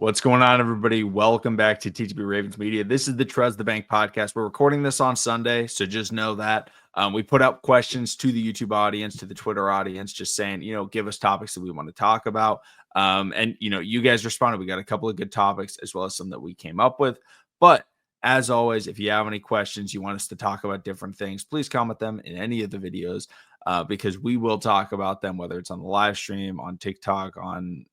What's going on, everybody? Welcome back to TTB Ravens Media. This is the Trust the Bank podcast. We're recording this on Sunday, so just know that we put out questions to the YouTube audience, to the Twitter audience, just saying, give us topics that we want to talk about. And you guys responded. We got a couple of good topics as well as some that we came up with. But as always, if you have any questions, you want us to talk about different things, please comment them in any of the videos. Because we will talk about them, whether it's on the live stream, on TikTok, on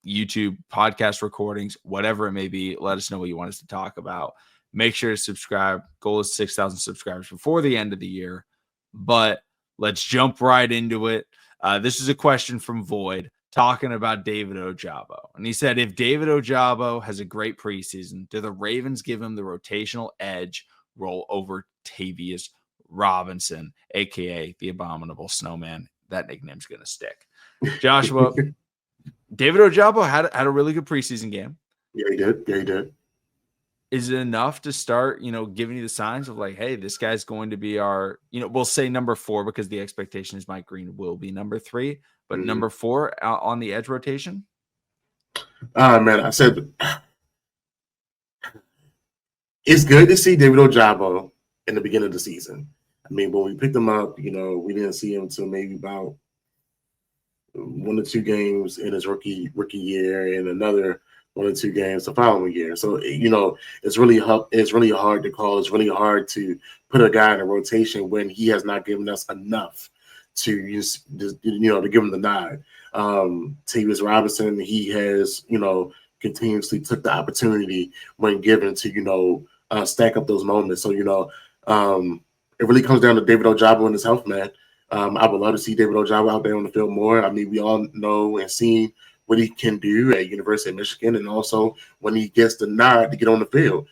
YouTube, podcast recordings, whatever it may be. Let us know what you want us to talk about. Make sure to subscribe. Goal is 6,000 subscribers before the end of the year. But let's jump right into it. This is a question from Void talking about David Ojabo. And he said, if David Ojabo has a great preseason, do the Ravens give him the rotational edge role over Tavius Robinson, aka the Abominable Snowman? That nickname's gonna stick. Joshua, David Ojabo had a really good preseason game. Yeah, he did. Is it enough to start, giving you the signs of like, hey, this guy's going to be our, we'll say number 4 because the expectation is Mike Green will be number 3, but number 4 on the edge rotation? Man, I said it's good to see David Ojabo in the beginning of the season. I mean, when we picked him up, we didn't see him until maybe about 1 or 2 games in his rookie year, and another 1 or 2 games the following year. So it's really hard to call. It's really hard to put a guy in a rotation when he has not given us enough to to give him the nod. Tavius Robinson, he has continuously took the opportunity when given to stack up those moments. So it really comes down to David Ojabo and his health, man. I would love to see David Ojabo out there on the field more. I mean, we all know and seen what he can do at University of Michigan, and also when he gets the nod to get on the field.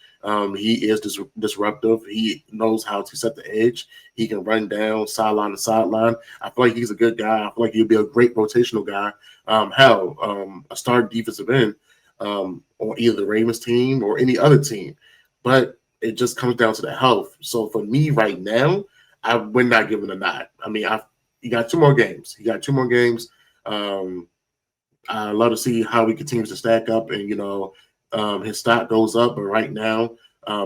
He is disruptive. He knows how to set the edge. He can run down sideline to sideline. I feel like he's a good guy. I feel like he'll be a great rotational guy. A starting defensive end on either the Ravens team or any other team. But it just comes down to the health. So for me right now, I would not give him a nod. I mean, he got 2 more games. I love to see how he continues to stack up, and his stock goes up. But right now,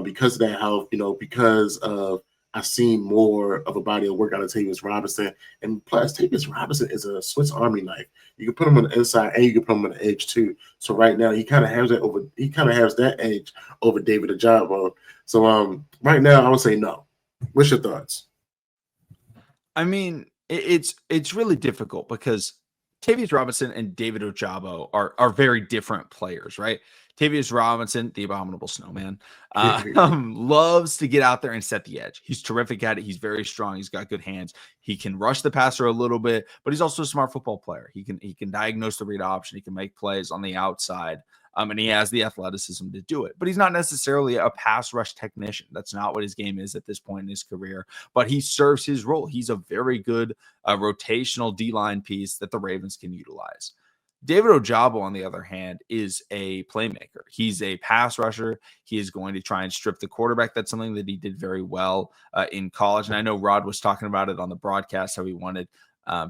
because of that health, because of I've seen more of a body of work out of Tavius Robinson, and plus Tavius Robinson is a Swiss Army knife. You can put him on the inside and you can put him on the edge too. So right now he kind of has that edge over David Ojabo. So right now I would say no. What's your thoughts? I mean, it's really difficult because Tavius Robinson and David Ojabo are very different players, right? Tavius Robinson, the Abominable Snowman, loves to get out there and set the edge. He's terrific at it. He's very strong. He's got good hands. He can rush the passer a little bit, but he's also a smart football player. He can diagnose the read option. He can make plays on the outside. And he has the athleticism to do it. But he's not necessarily a pass rush technician. That's not what his game is at this point in his career. But he serves his role. He's a very good rotational D-line piece that the Ravens can utilize. David Ojabo, on the other hand, is a playmaker. He's a pass rusher. He is going to try and strip the quarterback. That's something that he did very well in college. And I know Rod was talking about it on the broadcast, how he wanted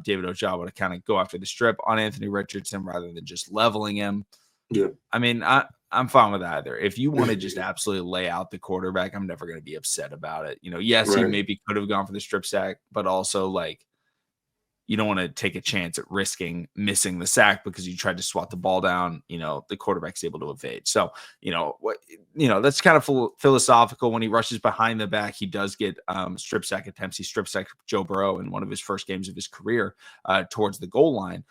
David Ojabo to kind of go after the strip on Anthony Richardson rather than just leveling him. Yeah. I mean, I'm fine with either. If you want to just absolutely lay out the quarterback, I'm never going to be upset about it. Yes, right. He maybe could have gone for the strip sack, but also like you don't want to take a chance at risking missing the sack because you tried to swat the ball down. The quarterback's able to evade. So, that's kind of philosophical. When he rushes behind the back, he does get strip sack attempts. He strip sacked Joe Burrow in one of his first games of his career towards the goal line,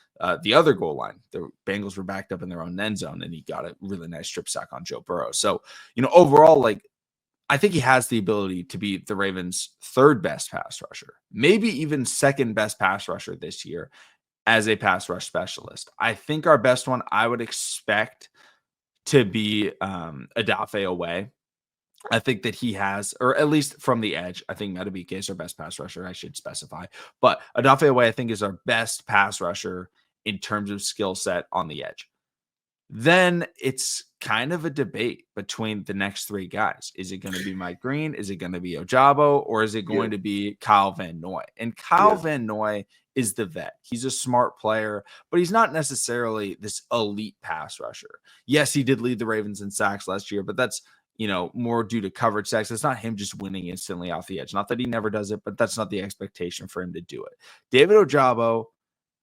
the other goal line. The Bengals were backed up in their own end zone, and he got a really nice strip sack on Joe Burrow. So, overall, I think he has the ability to be the Ravens' 3rd best pass rusher, maybe even 2nd best pass rusher this year as a pass rush specialist. I think our best one I would expect to be Odafe Oweh. I think that he has, or at least from the edge, I think Madubuike is our best pass rusher. I should specify. But Odafe Oweh, I think, is our best pass rusher in terms of skill set on the edge. Then it's kind of a debate between the next three guys. Is it going to be Mike Green? Is it going to be Ojabo? Or is it going to be Kyle Van Noy? And Kyle Van Noy is the vet. He's a smart player, but he's not necessarily this elite pass rusher. Yes, he did lead the Ravens in sacks last year, but that's, more due to coverage sacks. It's not him just winning instantly off the edge. Not that he never does it, but that's not the expectation for him to do it. David Ojabo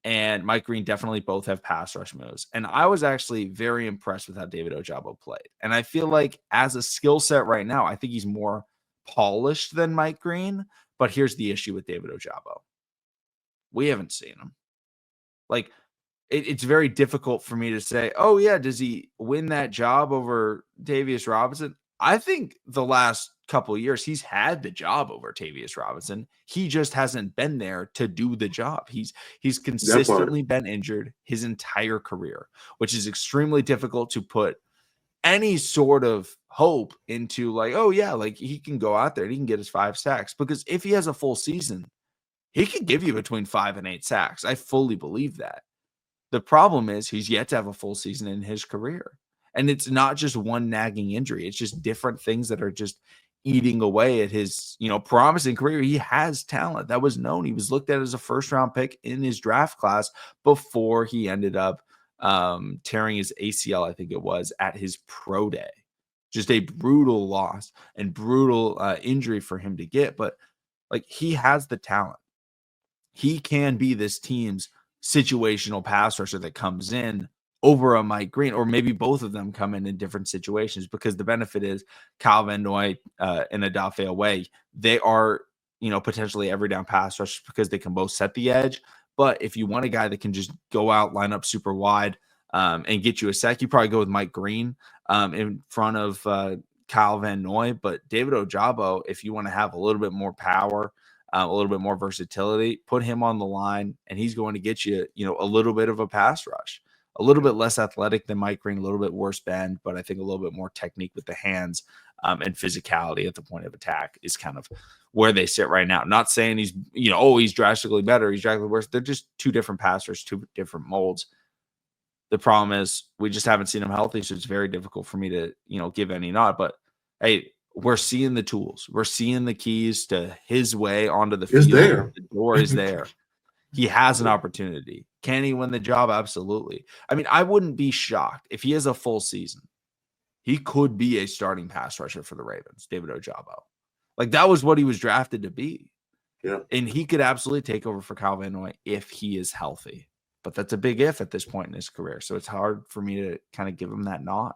and Mike Green definitely both have pass rush moves. And I was actually very impressed with how David Ojabo played. And I feel like as a skill set right now, I think he's more polished than Mike Green. But here's the issue with David Ojabo. We haven't seen him. Like, it's very difficult for me to say, oh, yeah, does he win that job over Tavius Robinson? I think the last couple of years, he's had the job over Tavius Robinson. He just hasn't been there to do the job. He's consistently been injured his entire career, which is extremely difficult to put any sort of hope into, like, oh, yeah, like he can go out there and he can get his 5 sacks. Because if he has a full season, he could give you between 5 and 8 sacks. I fully believe that. The problem is he's yet to have a full season in his career. And it's not just one nagging injury. It's just different things that are just eating away at his, promising career. He has talent. That was known. He was looked at as a first-round pick in his draft class before he ended up tearing his ACL, I think it was, at his pro day. Just a brutal loss and brutal injury for him to get. But, like, he has the talent. He can be this team's situational pass rusher that comes in over a Mike Green, or maybe both of them come in different situations, because the benefit is Kyle Van Noy and Odafe Oweh, they are, potentially every down pass rushers because they can both set the edge. But if you want a guy that can just go out, line up super wide and get you a sack, you probably go with Mike Green in front of Kyle Van Noy. But David Ojabo, if you want to have a little bit more power, a little bit more versatility, put him on the line, and he's going to get you, a little bit of a pass rush. A little bit less athletic than Mike Green, a little bit worse bend, but I think a little bit more technique with the hands and physicality at the point of attack is kind of where they sit right now. Not saying he's, he's drastically better, he's drastically worse. They're just two different passers, two different molds. The problem is we just haven't seen him healthy, so it's very difficult for me to, give any nod. But, hey, we're seeing the tools. We're seeing the keys to his way onto the field. There. The door is there. He has an opportunity. Can he win the job? Absolutely. I mean, I wouldn't be shocked if he has a full season. He could be a starting pass rusher for the Ravens, David Ojabo. Like, that was what he was drafted to be. Yeah. And he could absolutely take over for Kyle Van Noy if he is healthy. But that's a big if at this point in his career. So it's hard for me to kind of give him that nod.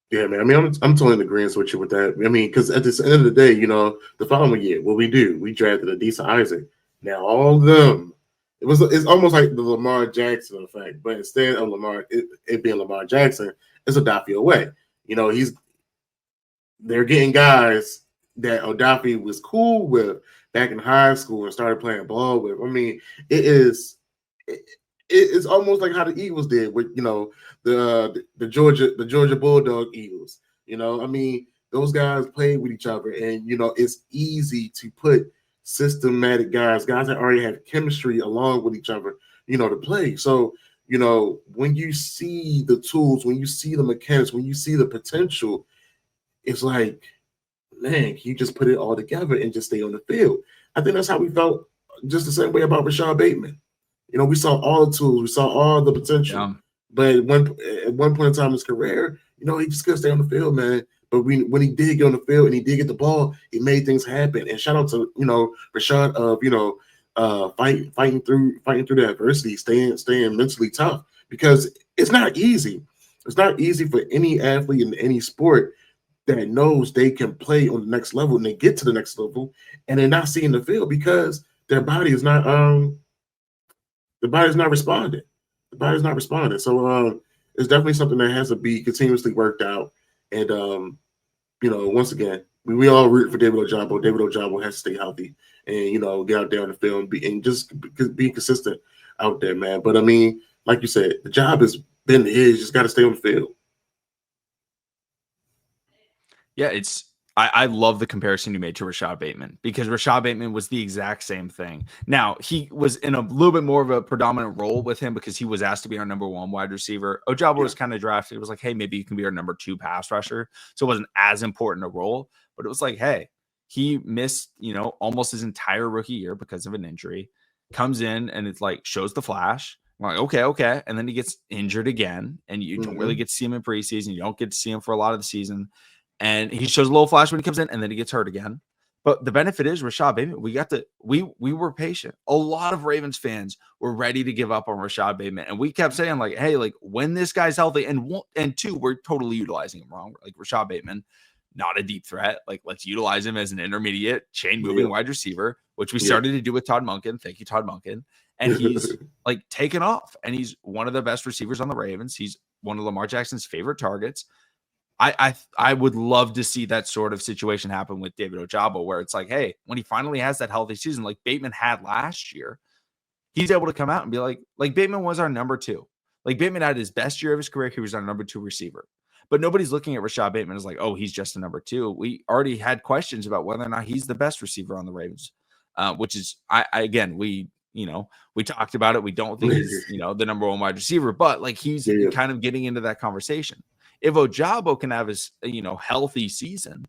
Yeah, man. I mean, I'm totally in agreement with you with that. I mean, because at the end of the day, the following year, what we drafted Adisa Isaac. Now all of them, it's almost like the Lamar Jackson effect, but instead of it being Lamar Jackson, it's Odafe Oweh. They're getting guys that Odafe was cool with back in high school and started playing ball with. I mean, it's almost like how the Eagles did with the Georgia Bulldog Eagles. I mean, those guys played with each other, and it's easy to put systematic guys that already have chemistry along with each other, to play. So, when you see the tools, when you see the mechanics, when you see the potential, it's like, man, you just put it all together and just stay on the field. I think that's how we felt just the same way about Rashad Bateman. We saw all the tools, we saw all the potential. Yeah. But at one point in time in his career, he just couldn't stay on the field, man. But when he did get on the field and he did get the ball, he made things happen. And shout out to Rashad of fighting through the adversity, staying mentally tough, because it's not easy. It's not easy for any athlete in any sport that knows they can play on the next level and they get to the next level and they're not seeing the field because their body is not responding. The body's not responding. So it's definitely something that has to be continuously worked out. And once again, we all root for David Ojabo. David Ojabo has to stay healthy and get out there on the field and just be consistent out there, man. But I mean, like you said, the job has been his. Just got to stay on the field. Yeah, it's I love the comparison you made to Rashad Bateman, because Rashad Bateman was the exact same thing. Now, he was in a little bit more of a predominant role with him because he was asked to be our number 1 wide receiver. Ojabo was kind of drafted. It was like, hey, maybe you can be our number 2 pass rusher. So it wasn't as important a role, but it was like, hey, he missed, almost his entire rookie year because of an injury, comes in and it's like, shows the flash. I'm like, okay. And then he gets injured again, and you don't really get to see him in preseason. You don't get to see him for a lot of the season. And he shows a little flash when he comes in, and then he gets hurt again. But the benefit is Rashad Bateman. We were patient. A lot of Ravens fans were ready to give up on Rashad Bateman, and we kept saying like, "Hey, like when this guy's healthy," and two, we're totally utilizing him wrong. Like Rashad Bateman, not a deep threat. Like let's utilize him as an intermediate chain moving wide receiver, which we started to do with Todd Monken. Thank you, Todd Monken. And he's like taken off, and he's one of the best receivers on the Ravens. He's one of Lamar Jackson's favorite targets. I would love to see that sort of situation happen with David Ojabo, where it's like, hey, when he finally has that healthy season, like Bateman had last year, he's able to come out and be like Bateman was our number 2. Like Bateman had his best year of his career. He was our number 2 receiver. But nobody's looking at Rashad Bateman as like, oh, he's just a number 2. We already had questions about whether or not he's the best receiver on the Ravens, which is, we talked about it. We don't think he's, the number 1 wide receiver, but like he's kind of getting into that conversation. If Ojabo can have his, healthy season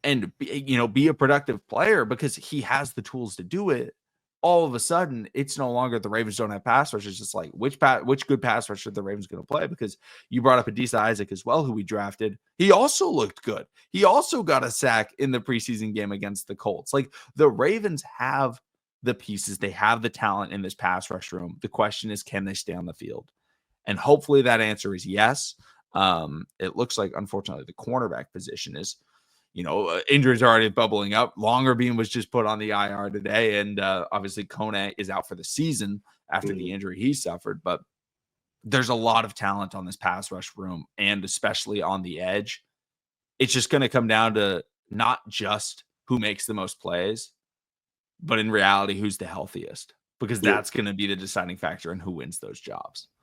and, be a productive player because he has the tools to do it, all of a sudden it's no longer the Ravens don't have pass rushers. It's just like, which good pass rusher the Ravens going to play? Because you brought up Adisa Isaac as well, who we drafted. He also looked good. He also got a sack in the preseason game against the Colts. Like the Ravens have the pieces. They have the talent in this pass rush room. The question is, can they stay on the field? And hopefully that answer is yes. It looks like, unfortunately, the cornerback position is, injuries are already bubbling up. Longerbeam was just put on the IR today, and obviously Kone is out for the season after the injury he suffered. But there's a lot of talent on this pass rush room, and especially on the edge. It's just going to come down to not just who makes the most plays, but in reality, who's the healthiest, because that's going to be the deciding factor in who wins those jobs.